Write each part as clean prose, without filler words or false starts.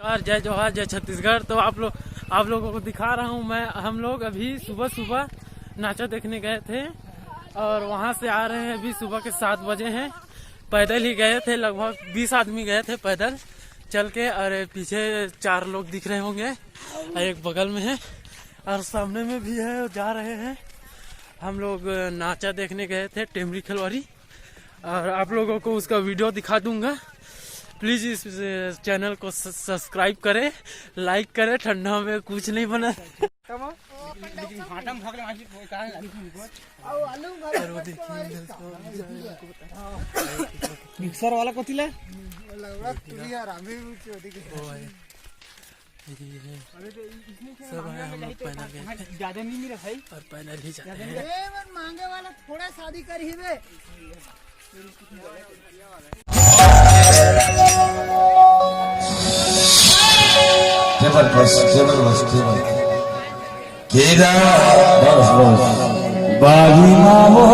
नमस्कार, जय जोहार, जय छत्तीसगढ़। तो आप लोगों को दिखा रहा हूँ मैं। हम लोग अभी सुबह नाचा देखने गए थे और वहाँ से आ रहे हैं। अभी सुबह के 7 बजे हैं। पैदल ही गए थे, लगभग 20 आदमी गए थे पैदल चल के। और पीछे 4 लोग दिख रहे होंगे और एक बगल में है और सामने में भी है, जा रहे हैं। हम लोग नाचा देखने गए थे टेमरी खिलवाड़ी और आप लोगों को उसका वीडियो दिखा दूंगा। प्लीज इस चैनल को सब्सक्राइब करें, लाइक करें। ठंडा में कुछ नहीं बना। मिक्सर वाला को तिला सब है। हम लोग पैनल गए ज्यादा नहीं मेरा भाई और पैनल ही जाते हैं। मांगे वाला थोड़ा शादी कर ही बे। जबरदस्त केदा बागी मामो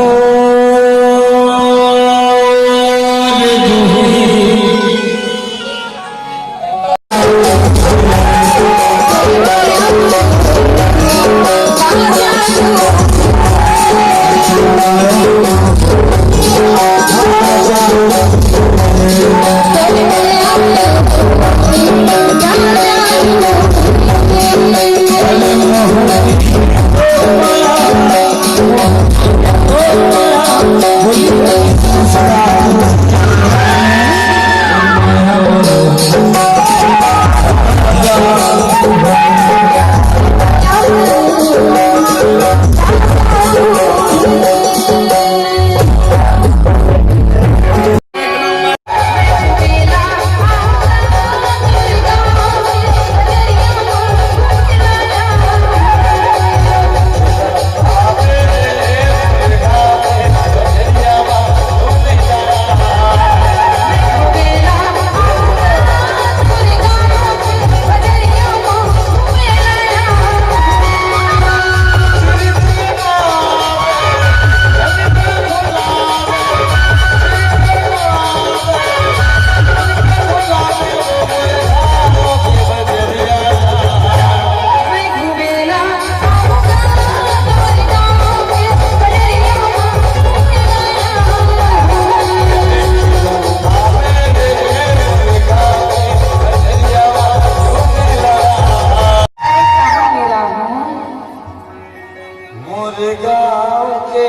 गाँव के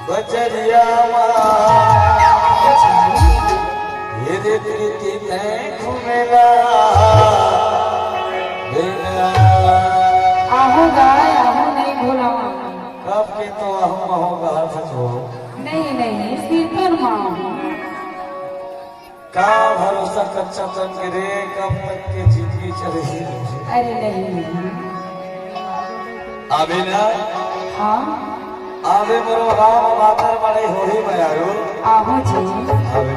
बचरिया प्रीति घूमेगा नहीं भूला कब के तो होगा नहीं सिर्फ का भरोसा कच्चा तक रे कब तक के जिंदगी चलेगी। अरे नहीं अभी ना हाँ आवे मरो राम बातर बड़े होली में आयो आहो जी अभी